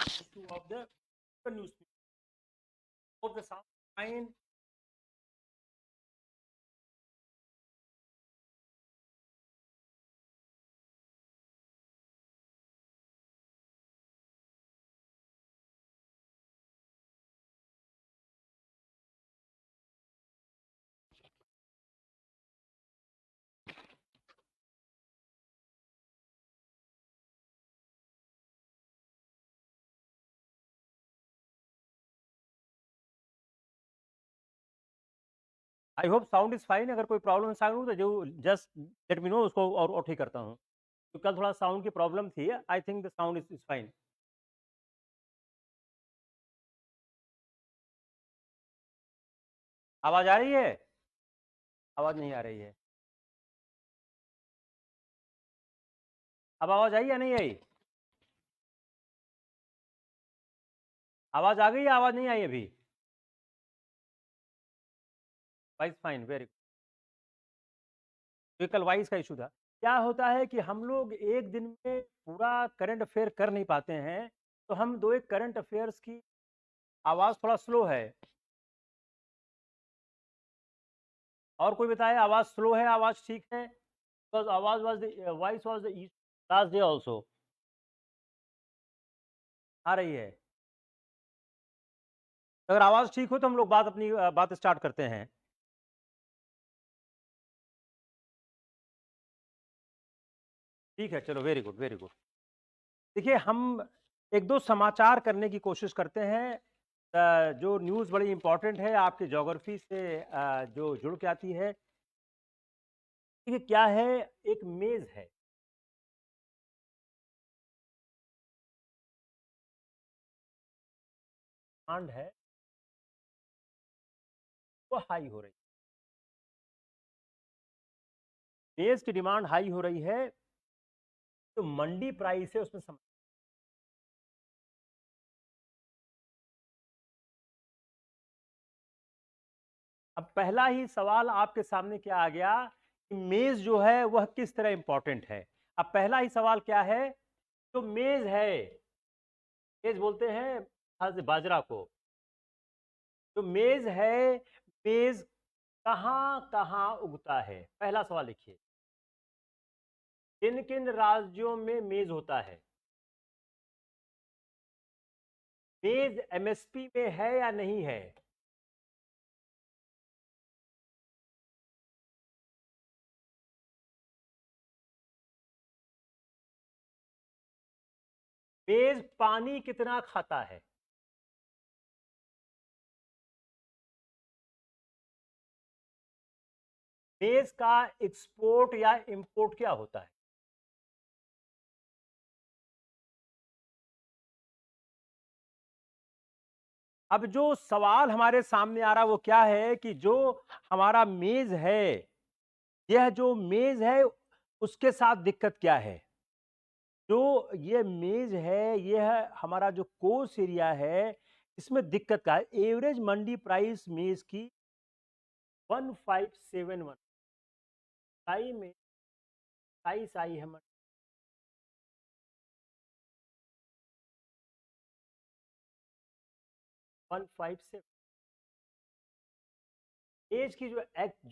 issue of the newspaper. Hope the sound is fine. I hope sound is fine. अगर कोई problem sound तो जो just let me know, उसको और ठीक करता हूँ. तो कल थोड़ा साउंड की प्रॉब्लम थी. I think the sound is fine. आवाज आ रही है? आवाज नहीं आ रही है. अब आवाज आई या नहीं आई? आवाज आ गई या आवाज नहीं आई अभी? Vice fine, very good. तो कल वाइस का इशू था. क्या होता है कि हम लोग एक दिन में पूरा करंट अफेयर कर नहीं पाते हैं, तो हम दो एक करंट अफेयर्स की आवाज थोड़ा स्लो है. और कोई बताए आवाज स्लो है, आवाज ठीक है? बिकॉज आवाज was the voice was the last day also. आ रही है? अगर आवाज ठीक हो तो हम लोग अपनी बात स्टार्ट करते हैं. ठीक है, चलो, वेरी गुड, वेरी गुड. देखिए, हम एक दो समाचार करने की कोशिश करते हैं. जो न्यूज़ बड़ी इंपॉर्टेंट है, आपके ज्योग्राफी से जो जुड़ के आती है. देखिए क्या है, एक मेज है. डिमांड है वो हाई हो रही है. मेज की डिमांड हाई हो रही है, तो मंडी प्राइस है उसमें अब पहला ही सवाल आपके सामने क्या आ गया कि मेज जो है वह किस तरह इंपॉर्टेंट है. अब पहला ही सवाल क्या है? तो मेज है, मेज बोलते हैं बाजरा को. तो मेज है, मेज कहां कहां उगता है? पहला सवाल लिखिए. किन किन राज्यों में मेज होता है? मेज एमएसपी में है या नहीं है? मेज पानी कितना खाता है? मेज का एक्सपोर्ट या इंपोर्ट क्या होता है? अब जो सवाल हमारे सामने आ रहा है वो क्या है कि जो हमारा मेज है, यह जो मेज है उसके साथ दिक्कत क्या है? जो ये मेज है, यह हमारा जो कोर्स एरिया है, इसमें दिक्कत का है. एवरेज मंडी प्राइस मेज की 1571. साई में साई है 157. मेज की जो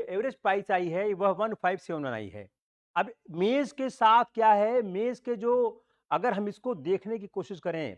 एवरेज प्राइस आई है वह 1571 आई है. अब मेज के साथ क्या है, मेज के जो, अगर हम इसको देखने की कोशिश करें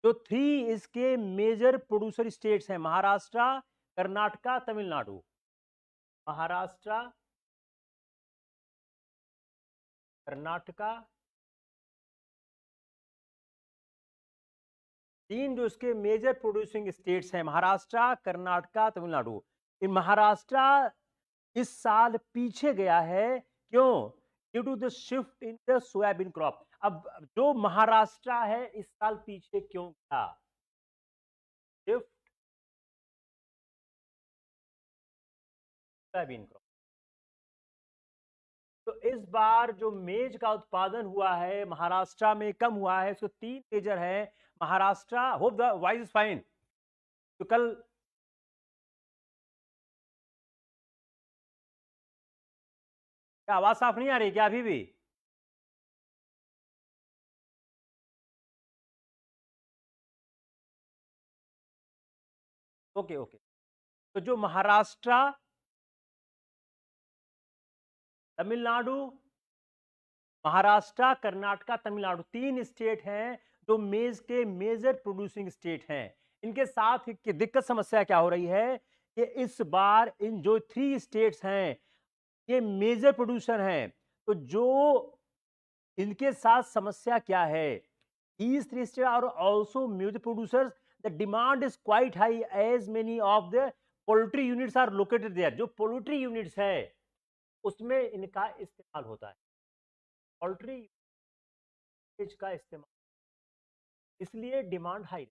तो थ्री इसके मेजर प्रोड्यूसर स्टेट्स हैं: महाराष्ट्र, कर्नाटका, तमिलनाडु. महाराष्ट्र, कर्नाटका, तीन जो इसके मेजर प्रोड्यूसिंग स्टेट्स हैं: महाराष्ट्र, कर्नाटका, तमिलनाडु. इन महाराष्ट्र इस साल पीछे गया है. क्यों? Due to the shift in the soybean crop. अब जो महाराष्ट्र है इस साल पीछे क्यों था? Shift soybean crop. तो इस बार जो मेज का उत्पादन हुआ है महाराष्ट्र में कम हुआ है. इसको तीन मेजर है. Maharashtra, hope the voice is fine. तो कल क्या आवाज साफ नहीं आ रही क्या अभी भी? Okay okay. तो जो महाराष्ट्र, तमिलनाडु, महाराष्ट्र, कर्नाटका, तमिलनाडु, 3 स्टेट हैं जो मेज के मेजर प्रोड्यूसिंग स्टेट हैं। इनके साथ की दिक्कत समस्या क्या हो रही है कि इस बार इन जो 3 स्टेट्स हैं ये मेजर प्रोड्यूसर हैं। तो जो इनके साथ समस्या क्या है, these 3 states are also major producers. The demand is quite high as many of the poultry units are located there. जो पोल्ट्री यूनिट्स है उसमें इनका इस्तेमाल होता है, पोल्ट्री का इस्तेमाल, इसलिए डिमांड हाई।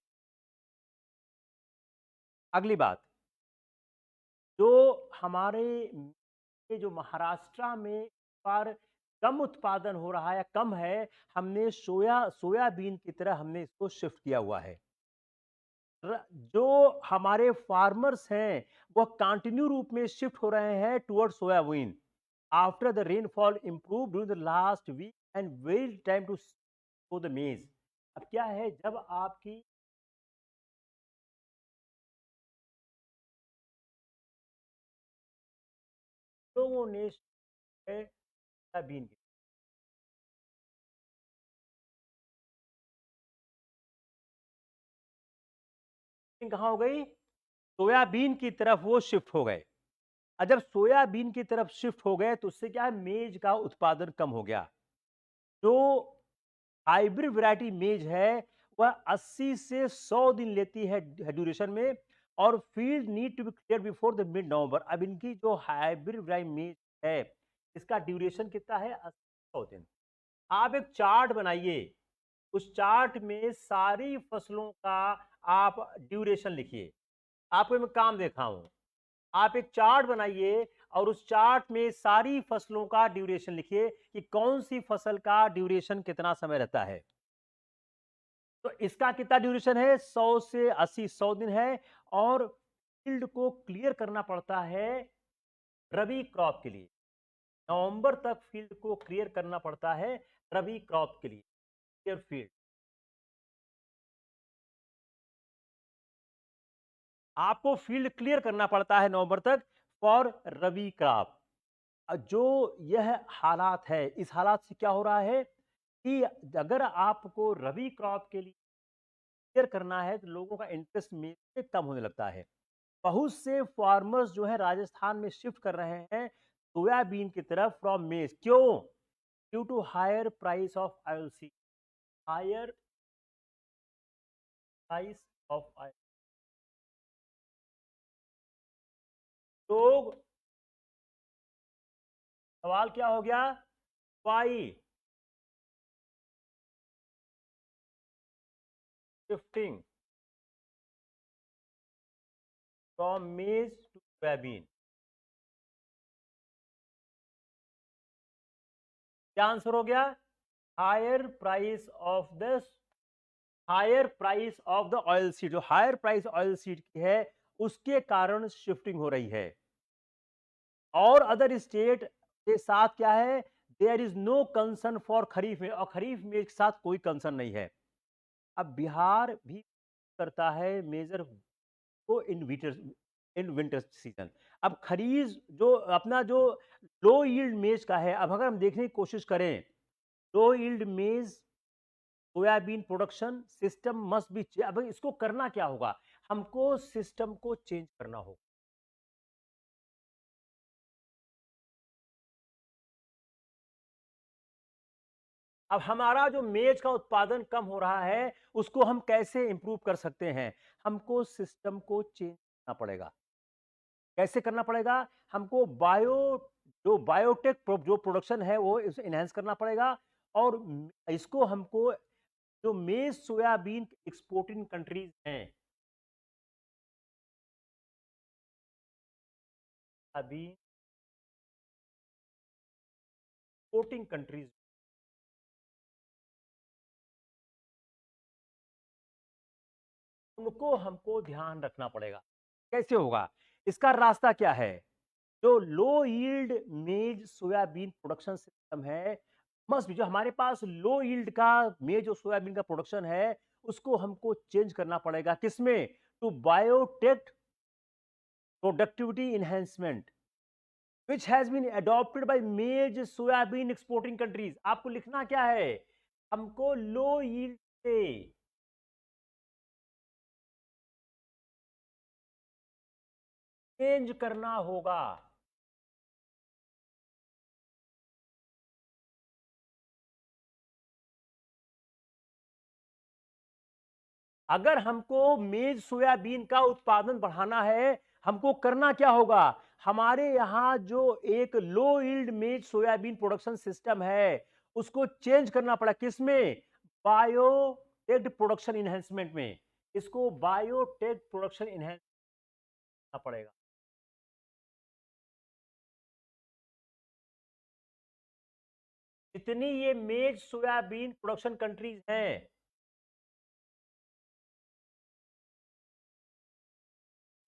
अगली बात, जो हमारे जो महाराष्ट्र में पर कम उत्पादन हो रहा है, कम है, हमने सोयाबीन की तरह हमने इसको शिफ्ट किया हुआ है। जो हमारे फार्मर्स हैं वो कंटिन्यू रूप में शिफ्ट हो रहे हैं toward soybean after the rainfall improve during the last week and very time to sow the maize. अब क्या है, जब आपकी लोगों ने सोयाबीन कहाँ हो गई, सोयाबीन की तरफ वो शिफ्ट हो गए। और जब सोयाबीन की तरफ शिफ्ट हो गए तो उससे क्या है, मेज का उत्पादन कम हो गया। जो हाइब्रिड वैरायटी मेज है वह 80 से 100 दिन लेती है ड्यूरेशन में, और field need to be clear before the mid November. अब इनकी जो हाइब्रिड वैरायटी मेज है इसका ड्यूरेशन कितना है, 80 दिन। आप एक चार्ट बनाइए, उस चार्ट में सारी फसलों का आप ड्यूरेशन लिखिए। आपको मैं काम देखा हूं, आप एक चार्ट बनाइए और उस चार्ट में सारी फसलों का ड्यूरेशन लिखिए कि कौन सी फसल का ड्यूरेशन कितना समय रहता है। तो इसका कितना ड्यूरेशन है, 100 से 80, 100 दिन है। और फील्ड को क्लियर करना पड़ता है रबी क्रॉप के लिए, नवंबर तक फील्ड को क्लियर करना पड़ता है रबी क्रॉप के लिए, क्लियर फील्ड। आपको फील्ड क्लियर करना पड़ता है नवंबर तक फॉर रबी क्रॉप। जो यह हालात है, इस हालात से क्या हो रहा है कि अगर आपको रबी क्रॉप के लिए क्लियर करना है तो लोगों का इंटरेस्ट में से कम होने लगता है। बहुत से फार्मर्स जो है राजस्थान में शिफ्ट कर रहे हैं सोयाबीन की तरफ फ्रॉम मेज। क्यों? Due to higher price of oil seed, higher price of oil. लोग, सवाल क्या हो गया, why shifting from maize to soybean. क्या आंसर हो गया, higher price of the, higher price of the oil seed. जो हायर प्राइस ऑयल सीड की है उसके कारण शिफ्टिंग हो रही है। और अदर स्टेट के साथ क्या है, there is no concern for kharif में, और खरीफ में के साथ कोई कंसर्न नहीं है। अब बिहार भी करता है मेजर को इन विंटर सीजन। अब खरीफ जो अपना जो लो यील्ड मेज का है, अब अगर हम देखने की कोशिश करें, लो यील्ड मेज soybean production system must be, अब इसको करना क्या होगा, हमको सिस्टम को चेंज करना होगा। अब हमारा जो मेज का उत्पादन कम हो रहा है उसको हम कैसे इंप्रूव कर सकते हैं, हमको सिस्टम को चेंज करना पड़ेगा। कैसे करना पड़ेगा, हमको जो बायोटेक जो प्रोडक्शन है वो इनहेंस करना पड़ेगा। और इसको हमको जो मेज सोयाबीन एक्सपोर्टिंग कंट्रीज हैं, अभी एक्सपोर्टिंग कंट्रीज, उनको हमको ध्यान रखना पड़ेगा। कैसे होगा, इसका रास्ता क्या है, जो लो यील्ड मेज सोयाबीन प्रोडक्शन सिस्टम है, मस्ट भी जो हमारे पास लो यील्ड का मेज और सोयाबीन का प्रोडक्शन है उसको हमको चेंज करना पड़ेगा। किसमें, to biotech productivity enhancement which has been adopted by maize soybean exporting countries. आपको लिखना क्या है, हमको लो यील्ड से चेंज करना होगा। अगर हमको मेज सोयाबीन का उत्पादन बढ़ाना है, हमको करना क्या होगा, हमारे यहां जो एक लो यील्ड मेज सोयाबीन प्रोडक्शन सिस्टम है उसको चेंज करना पड़ा। किसमें, बायोटेक प्रोडक्शन इनहेंसमेंट में। इसको बायोटेक प्रोडक्शन इनहेंस करना पड़ेगा। जितनी ये मेज सोयाबीन प्रोडक्शन कंट्रीज हैं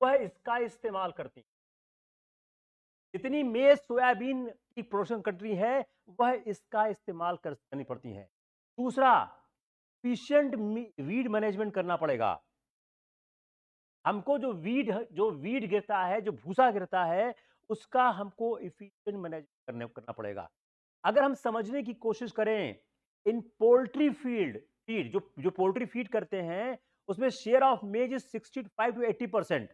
वह इसका इस्तेमाल करती हैं। जितनी मेज सोयाबीन की प्रोडक्शन कंट्री है वह इसका इस्तेमाल करनी पड़ती है। दूसरा, एफिशिएंट वीड मैनेजमेंट करना पड़ेगा। हमको जो वीड गिरता है, जो भूसा गिरता है, उसका हमको एफिशिएंट मैनेजमेंट करना पड़ेगा। अगर हम समझने की कोशिश करें, इन पोल्ट्री फीड जो पोल्ट्री फीड करते हैं उसमें शेयर ऑफ मेज is 65 to 80%,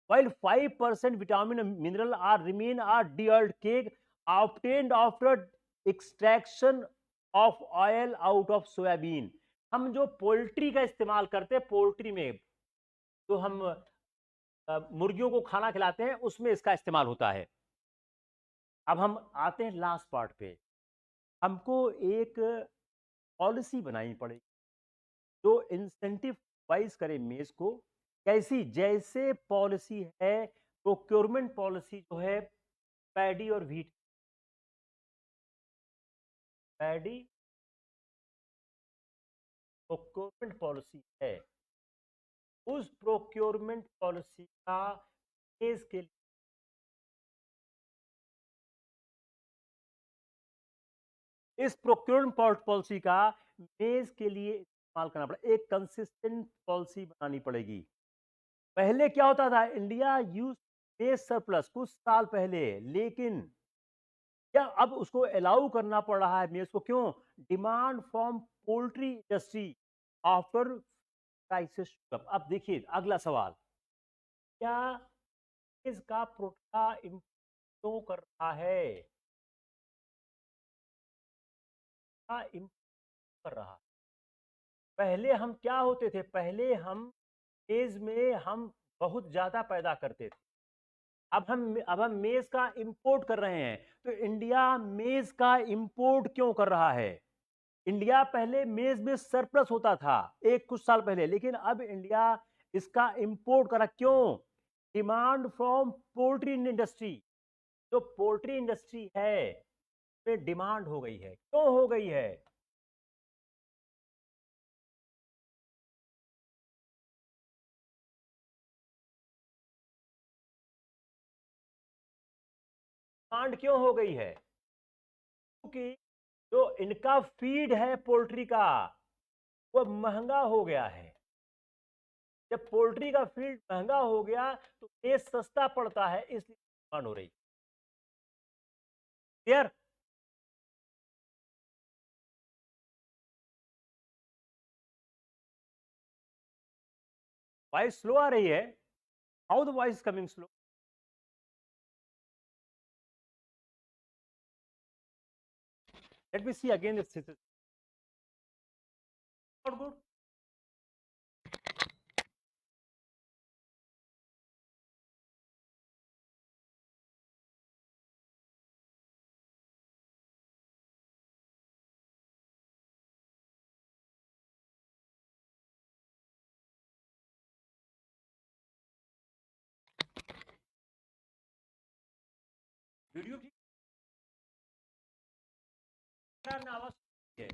while 5% vitamin and mineral are remain are dealt cake obtained after extraction of oil out of soybean। हम जो पोल्ट्री का इस्तेमाल करते हैं, पोल्ट्री में जो हम मुर्गियों को खाना खिलाते हैं उसमें इसका इस्तेमाल होता है। अब हम आते हैं लास्ट पार्ट पे। हमको एक पॉलिसी बनानी पड़ेगी जो इंसेंटिव वाइज करे मेज को। कैसी, जैसे पॉलिसी है प्रोक्योरमेंट पॉलिसी जो है पैडी और व्हीट, पैडी प्रोक्योरमेंट पॉलिसी है, उस प्रोक्योरमेंट पॉलिसी का मेज के लिए, इस प्रोक्योरमेंट पॉलिसी का मेज के लिए इस्तेमाल करना पड़ेगा। एक कंसिस्टेंट पॉलिसी बनानी पड़ेगी। पहले क्या होता था, इंडिया यूज मेज सरप्लस कुछ साल पहले, लेकिन क्या अब उसको अलाउ करना पड़ रहा है मेज को, क्यों, demand from poultry industry after crisis. अब देखिए अगला सवाल, क्या इसका प्रोटा क्यों कर रहा है, क्या कर रहा है। पहले हम क्या होते थे, पहले हम मेज में हम बहुत ज्यादा पैदा करते थे। अब हम मेज का इंपोर्ट कर रहे हैं। तो इंडिया मेज का इंपोर्ट क्यों कर रहा है। इंडिया पहले मेज में सरप्लस होता था एक कुछ साल पहले, लेकिन अब इंडिया इसका इंपोर्ट करा, क्यों, डिमांड फ्रॉम पोल्ट्री इंडस्ट्री। जो पोल्ट्री इंडस्ट्री है पे डिमांड हो गई है। क्यों हो गई है, डिमांड क्यों हो गई है, क्योंकि जो इनका फीड है पोल्ट्री का वो महंगा हो गया है। जब पोल्ट्री का फीड महंगा हो गया तो ये सस्ता पड़ता है, इसलिए डिमांड हो रही। क्लियर। वॉइस स्लो आ रही है, how the voice coming slow. Let me see again this is not good. Video ठीक है, आवाज है।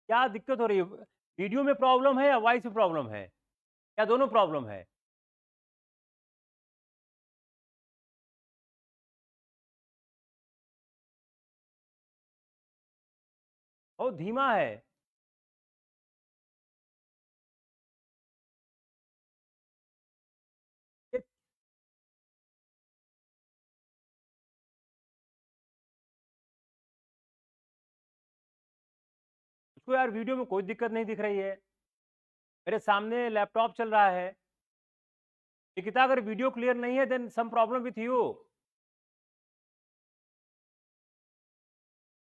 क्या दिक्कत हो रही है, वीडियो में प्रॉब्लम है या वॉइस में प्रॉब्लम है, या दोनों प्रॉब्लम है। बहुत धीमा है। ये- उसको यार वीडियो में कोई दिक्कत नहीं दिख रही है, मेरे सामने लैपटॉप चल रहा है। निकिता, अगर वीडियो क्लियर नहीं है then some problem with you.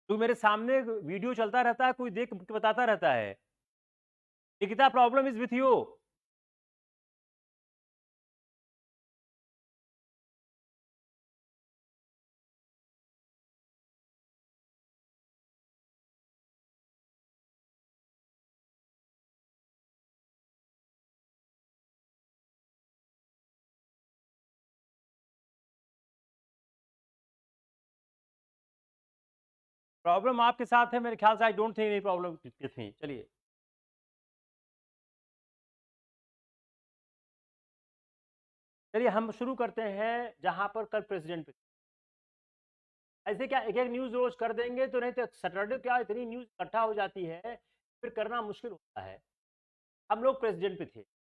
तो मेरे सामने वीडियो चलता रहता है, कोई देख के बताता रहता है। Nikita, problem is with you. Problem आपके साथ है मेरे ख्याल से, I don't think any problem with me. चलिए, चलिए हम शुरू करते हैं जहां पर कल प्रेसिडेंट पे। ऐसे क्या एक एक न्यूज रोज कर देंगे तो, नहीं तो सैटरडे क्या इतनी न्यूज इकट्ठा हो जाती है, फिर करना मुश्किल होता है। हम लोग प्रेसिडेंट पे थे।